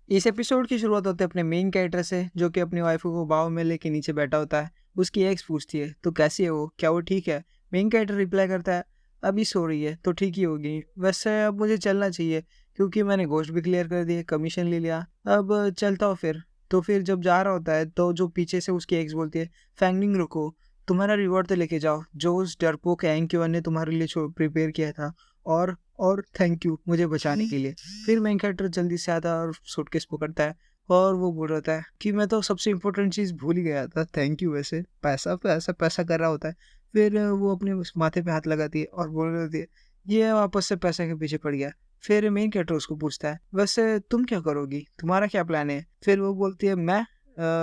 इस एपिसोड की शुरुआत होती है अपने मेन कैरेक्टर से, जो कि अपनी वाइफ को बाहों में लेके नीचे बैठा होता है। उसकी एक्स पूछती है, तो कैसी है वो, क्या वो ठीक है? मेन कैरेक्टर रिप्लाई करता है, अभी सो रही है तो ठीक ही होगी, वैसे अब मुझे चलना चाहिए क्योंकि मैंने गोश्त भी क्लियर कर दिए, कमीशन ले लिया, अब चलता हूँ फिर। तो फिर जब जा रहा होता है तो जो पीछे से उसकी एक्स बोलती है, फैंगनिंग रुको, तुम्हारा रिवॉर्ड तो लेके जाओ जो उस डरपोक एंक्यूअन ने तुम्हारे लिए प्रिपेयर किया था, और थैंक यू मुझे बचाने के लिए। फिर मेन कैरेक्टर जल्दी से आता है और सूटकेस पकड़ता है और वो बोल रहा था कि मैं तो सबसे इम्पोर्टेंट चीज़ भूल ही गया था, थैंक यू। वैसे पैसा पैसा पैसा कर रहा होता है। फिर वो अपने उस माथे पे हाथ लगाती है और बोल रही होती है, ये वापस से पैसे के पीछे पड़ गया। फिर मेन कैरेक्टर उसको पूछता है, वैसे तुम क्या करोगी, तुम्हारा क्या प्लान है? फिर वो बोलती है, मैं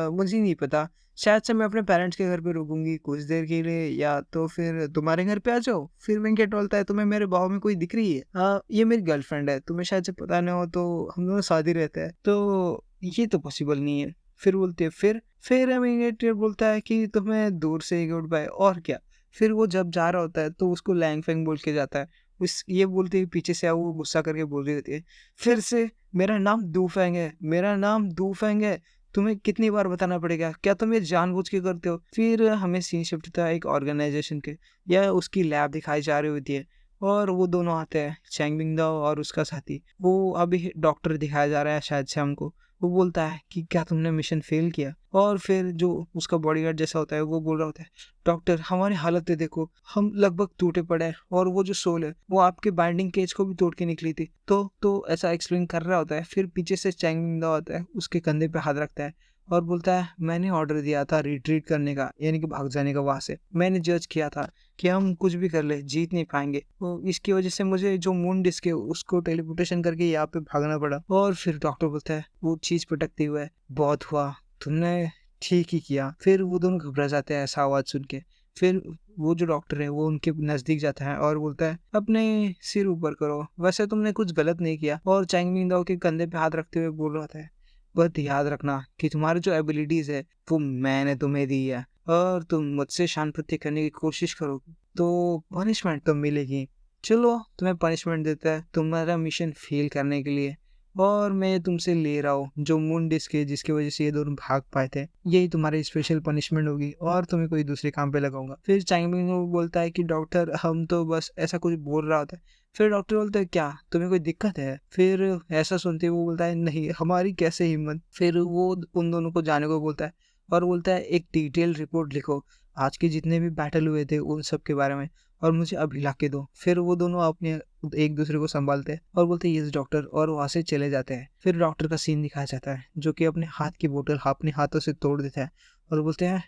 मुझे नहीं पता, शायद से मैं अपने पेरेंट्स के घर पे रुकूंगी कुछ देर के लिए, या तो फिर तुम्हारे घर पे आ जाओ। फिर वेंकट बोलता है, तुम्हें मेरे बाहों में कोई दिख रही है? हाँ, ये मेरी गर्लफ्रेंड है, तुम्हें शायद से पता ना हो, तो हम दोनों शादी रहते हैं, तो ये तो पॉसिबल नहीं है। फिर बोलते हैं, फिर वेंकट बोलता है कि तुम्हें दूर से गुड बाय, और क्या। फिर वो जब जा रहा होता है तो उसको लैंग फेंग बोल के जाता है। उस ये बोलते ही पीछे से वो गुस्सा करके बोल रही होती है, फिर से मेरा नाम दूफेंग है, मेरा नाम दूफेंग है, तुम्हें कितनी बार बताना पड़ेगा, क्या तुम ये जानबूझ के करते हो? फिर हमें सीन शिफ्ट होता है एक ऑर्गेनाइजेशन के, या उसकी लैब दिखाई जा रही होती है और वो दोनों आते हैं, चैंग बिंगदाओ और उसका साथी। वो अभी डॉक्टर दिखाया जा रहा है शायद से हमको। वो बोलता है कि क्या तुमने मिशन फेल किया? और फिर जो उसका बॉडीगार्ड जैसा होता है वो बोल रहा होता है, डॉक्टर हमारी हालत देखो, हम लगभग टूटे पड़े हैं, और वो जो सोल है वो आपके बाइंडिंग केज को भी तोड़ के निकली थी। तो ऐसा एक्सप्लेन कर रहा होता है। फिर पीछे से चैंग बिंगदाओ आता है, उसके कंधे पे हाथ रखता है और बोलता है, मैंने ऑर्डर दिया था रिट्रीट करने का, यानी कि भाग जाने का वहां से। मैंने जज किया था कि हम कुछ भी कर ले जीत नहीं पाएंगे, तो इसकी वजह से मुझे जो मून डिस्क है उसको टेलीपोर्टेशन करके यहाँ पे भागना पड़ा। और फिर डॉक्टर बोलता है वो चीज पटकते हुए, बहुत हुआ, तुमने ठीक ही किया। फिर वो दोनों घबरा जाते हैं ऐसा आवाज सुन के। फिर वो जो डॉक्टर है वो उनके नजदीक जाता है और बोलता है, अपने सिर ऊपर करो, वैसे तुमने कुछ गलत नहीं किया। और चैंग मिंगदाओ के कंधे पे हाथ रखते हुए बोल रहा था, बस याद रखना कि तुम्हारी जो एबिलिटीज है वो मैंने तुम्हें दी है, और तुम मुझसे शांति करने की कोशिश करोगे तो पनिशमेंट तो मिलेगी। चलो तुम्हें पनिशमेंट देता है तुम्हारा मिशन फेल करने के लिए, और मैं तुमसे ले रहा हूँ जो मून डिस्क है जिसकी वजह से ये दोनों भाग पाए थे, यही तुम्हारी स्पेशल पनिशमेंट होगी, और तुम्हें कोई दूसरे काम पे लगाऊंगा। फिर चाइमिंग बोलता है कि डॉक्टर हम तो बस ऐसा कुछ बोल रहा होता है। फिर डॉक्टर बोलता है, क्या तुम्हें कोई दिक्कत है? फिर ऐसा सुनते वो बोलता है, नहीं हमारी कैसे हिम्मत। फिर वो उन दोनों को जाने को बोलता है और बोलता है, एक डिटेल रिपोर्ट लिखो आज के जितने भी बैटल हुए थे उन सब के बारे में, और मुझे अभी ला के दो। फिर वो दोनों अपने एक दूसरे को संभालते हैं और बोलते हैं, यस डॉक्टर, और वहां से चले जाते हैं। फिर डॉक्टर का सीन दिखाया जाता है जो कि अपने हाथ की बोतल अपने हाथों से तोड़ देता है और बोलते हैं,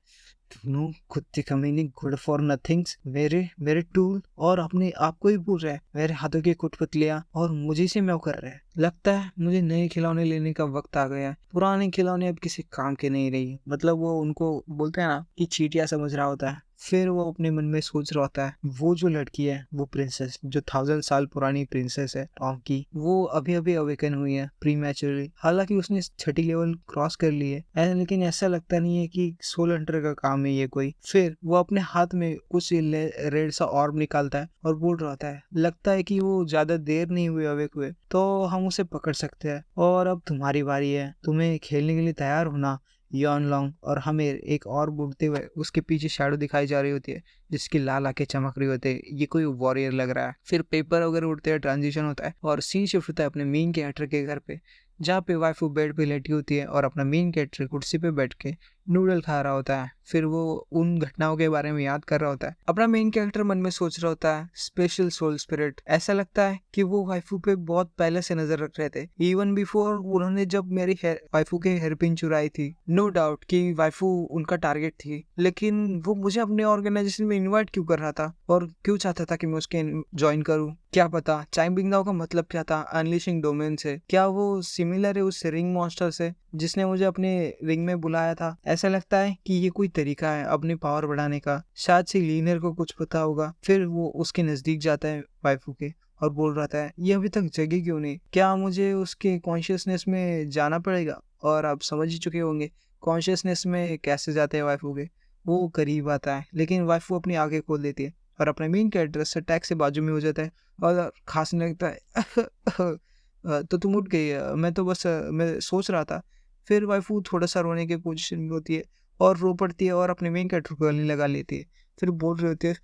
दोनों कुत्ते कमीने, गुड फॉर नथिंग्स, मेरे मेरे टूल, और अपने आप को ही पूछ रहा है, मेरे हाथों की कुटपुतलियां और मुझे से म्याऊं कर रहे हैं। लगता है मुझे नए खिलौने लेने का वक्त आ गया है, पुराने खिलौने अब किसी काम के नहीं रही। मतलब वो उनको बोलते हैं ना कि चीटियां समझ रहा होता है। फिर वो अपने मन में सोच रहा होता है, वो जो लड़की है, वो प्रिंसेस जो 1000 साल पुरानी प्रिंसेस है टॉम की, वो अभी अभी अवेकन हुई है प्रीमैचुरली। हालांकि उसने छठी लेवल क्रॉस कर ली है, लेकिन ऐसा लगता नहीं है कि सोल हंटर का काम है ये कोई। फिर वो अपने हाथ में कुछ रेड सा ऑर्ब निकालता है और बोल रहा होता है, लगता है कि वो ज्यादा देर नहीं हुई अवेक हुए, तो हम उसे पकड़ सकते हैं, और अब तुम्हारी बारी है, तुम्हें खेलने के लिए तैयार होना यॉन लॉन्ग। और हमें एक और बोलते हुए उसके पीछे शैडो दिखाई जा रही होती है जिसकी लाल आंखें चमक रही होती है, ये कोई वॉरियर लग रहा है। फिर पेपर वगैरह उड़ते हैं, ट्रांजिशन होता है और सीन शिफ्ट होता है अपने मेन कैरेक्टर के घर पे, जहाँ पे वाइफ बेड पे लेटी होती है और अपना मेन कैरेक्टर कुर्सी पे बैठ के नूडल खा रहा होता है। फिर वो उन घटनाओं के बारे में याद कर रहा होता है। अपना मेन कैरेक्टर मन में सोच रहा होता है, स्पेशल सोल स्पिरिट। ऐसा लगता है कि वो वाइफू पे बहुत पहले से नजर रख रहे थे, इवन बिफोर उन्होंने जब मेरी वाइफू के हेयरपिन चुराई थी। नो डाउट कि वाइफू उनका टारगेट थी, लेकिन वो मुझे अपने ऑर्गेनाइजेशन में इन्वाइट क्यों कर रहा था और क्यों चाहता था कि मैं उसके ज्वाइन करूं? क्या पता चाइम बिंगदाओ का मतलब क्या था अनलिशिंग डोमेन से? क्या वो सिमिलर है उस रिंग मॉन्स्टर से जिसने मुझे अपने रिंग में बुलाया था? ऐसा लगता है कि ये कोई तरीका है अपनी पावर बढ़ाने का, शायद से लीनर को कुछ पता होगा। फिर वो उसके नजदीक जाता है वाइफू के और बोल रहा था, ये अभी तक जगी क्यों नहीं? क्या मुझे उसके कॉन्शियसनेस में जाना पड़ेगा? और आप समझ ही चुके होंगे कॉन्शियसनेस में कैसे जाते हैं वाइफू के। वो करीब आता है लेकिन वाइफू अपनी आंखें खोल देती है और अपने मेन कैरेक्टर से टैक्स से बाजू में हो जाता है और खांसने लगता है तो तुम उठ गई? मैं तो बस मैं सोच रहा था। फिर वाइफ़ू थोड़ा-सा रोने की पोज़ीशन में होती है और रो पड़ती है और अपने मेन कैरेक्टर को गले लगा लेती है। फिर बोल रही होती है,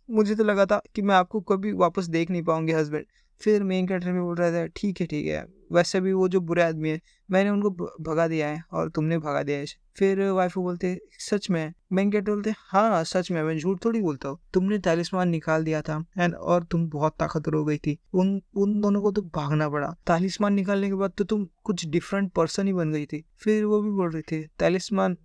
मुझे तो लगा था कि मैं आपको कभी वापस देख नहीं पाऊँगी हस्बैंड। फिर मेन कैरेक्टर भी बोल रहा था, ठीक है, वैसे भी वो जो बुरे आदमी है, मैंने उनको भगा दिया है और तुमने भगा दिया है इसे। फिर वाइफ़ बोलते हैं, सच में? मेन कैरेक्टर बोलते हैं, हाँ, सच में, मैं झूठ थोड़ी बोलता हूँ। तुमने तलिस्मान निकाल दिया था एंड और तुम बहुत ताकतवर हो गई थी। उन उन दोनों को तो भागना पड़ा। तलिस्मान निकालने के बाद तो तुम कुछ डिफरेंट पर्सन ही बन गई थी। फिर वो भी बोल रहे थे, तलिस्मान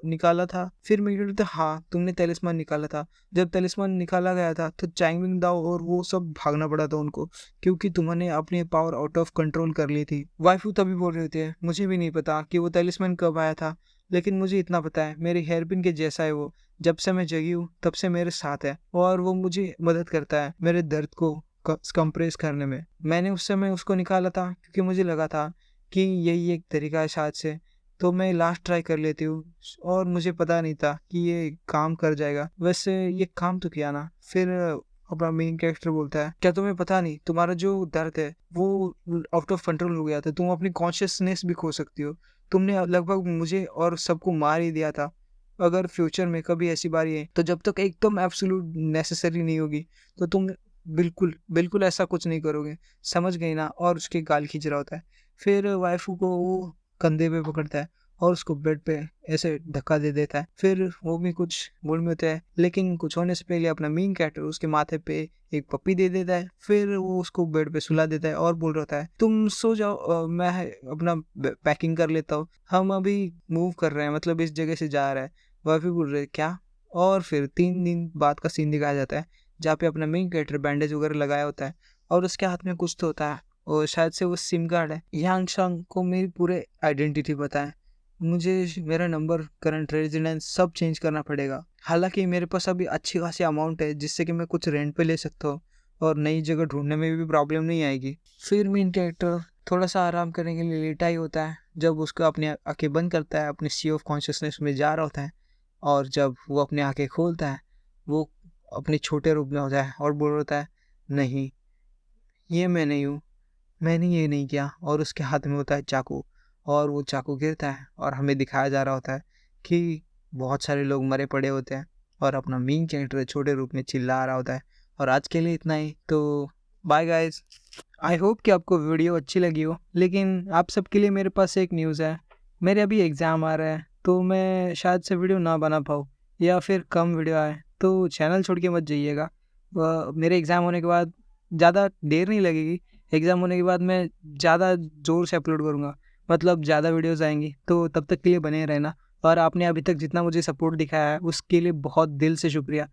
निकाला था? फिर मेन कैरेक्टर बोलते, हाँ, तुमने तलिस्मान निकाला था। जब तलिस्मान निकाला गया था तो चैंगमिंग दाओ और वो सब भागना पड़ा था उनको, क्योंकि तुमने अपनी पावर आउट ऑफ कंट्रोल कर ली थी। वाइफू तभी बोल रहे थे, मुझे भी नहीं पता कि वो तलिस्मान कब आया था, लेकिन मुझे इतना पता है मेरे हेयरपिन के जैसा है वो। जब से मैं जगी हूँ तब से मेरे साथ है और वो मुझे मदद करता है मेरे दर्द को कंप्रेस करने में। मैंने उस समय उसको निकाला था क्योंकि मुझे लगा था कि यही एक तरीका है शायद से, तो मैं लास्ट ट्राई कर लेती हूँ और मुझे पता नहीं था कि ये काम कर जाएगा। वैसे ये काम तो किया ना। फिर अपना मेन कैरेक्टर बोलता है, क्या तुम्हें पता नहीं तुम्हारा जो दर्द है वो आउट ऑफ कंट्रोल हो गया था, तुम अपनी कॉन्शियसनेस भी खो सकती हो। तुमने लगभग मुझे और सबको मार ही दिया था। अगर फ्यूचर में कभी ऐसी बारी है तो जब तक एकदम एब्सोल्यूट नेसेसरी नहीं होगी तो तुम बिल्कुल बिल्कुल ऐसा कुछ नहीं करोगे, समझ गई ना? और उसके गाल खींच रहा होता है। फिर वाइफू को वो कंधे पे पकड़ता है और उसको बेड पे ऐसे धक्का दे देता है। फिर वो भी कुछ मूड में होता है, लेकिन कुछ होने से पहले अपना मेन कैरेक्टर उसके माथे पे एक पप्पी दे देता है। फिर वो उसको बेड पे सुला देता है और बोल रहा होता है, तुम सो जाओ, मैं अपना पैकिंग कर लेता हूँ, हम अभी मूव कर रहे हैं, मतलब इस जगह से जा रहा है। वह भी बोल रहे क्या? और फिर 3 दिन बाद का सीन दिखाया जाता है जहाँ पे अपना मेन कैरेक्टर बैंडेज वगैरह लगाया होता है और उसके हाथ में कुछ तो होता है और शायद से वो सिम कार्ड है। यांग शांग को मेरी पूरे आइडेंटिटी पता है। मुझे मेरा नंबर, करंट रेजिडेंस सब चेंज करना पड़ेगा। हालांकि मेरे पास अभी अच्छी खासी अमाउंट है जिससे कि मैं कुछ रेंट पे ले सकता हूँ और नई जगह ढूंढने में भी प्रॉब्लम नहीं आएगी। फिर मेन कैरेक्टर थोड़ा सा आराम करने के लिए लेटा ही होता है जब उसको अपनी आंखें बंद करता है, अपने सी ऑफ कॉन्शियसनेस में जा रहा होता है और जब वो अपनी आंखें खोलता है वो अपने छोटे रूप में होता है और बोल रहा होता है, नहीं, ये मैं नहीं हूँ, मैंने ये नहीं किया। और उसके हाथ में होता है चाकू और वो चाकू गिरता है और हमें दिखाया जा रहा होता है कि बहुत सारे लोग मरे पड़े होते हैं और अपना मेन कैरेक्टर छोटे रूप में चिल्ला रहा होता है। और आज के लिए इतना ही, तो बाय गाइस। आई होप कि आपको वीडियो अच्छी लगी हो, लेकिन आप सबके लिए मेरे पास एक न्यूज़ है। मेरे अभी एग्ज़ाम आ रहा है तो मैं शायद से वीडियो ना बना पाऊँ या फिर कम वीडियो आए, तो चैनल छोड़ के मत जाइएगा। मेरे एग्ज़ाम होने के बाद ज़्यादा देर नहीं लगेगी। एग्ज़ाम होने के बाद मैं ज़्यादा ज़ोर से अपलोड करूँगा, मतलब ज़्यादा वीडियोज़ आएँगी, तो तब तक के लिए बने रहना। और आपने अभी तक जितना मुझे सपोर्ट दिखाया है उसके लिए बहुत दिल से शुक्रिया।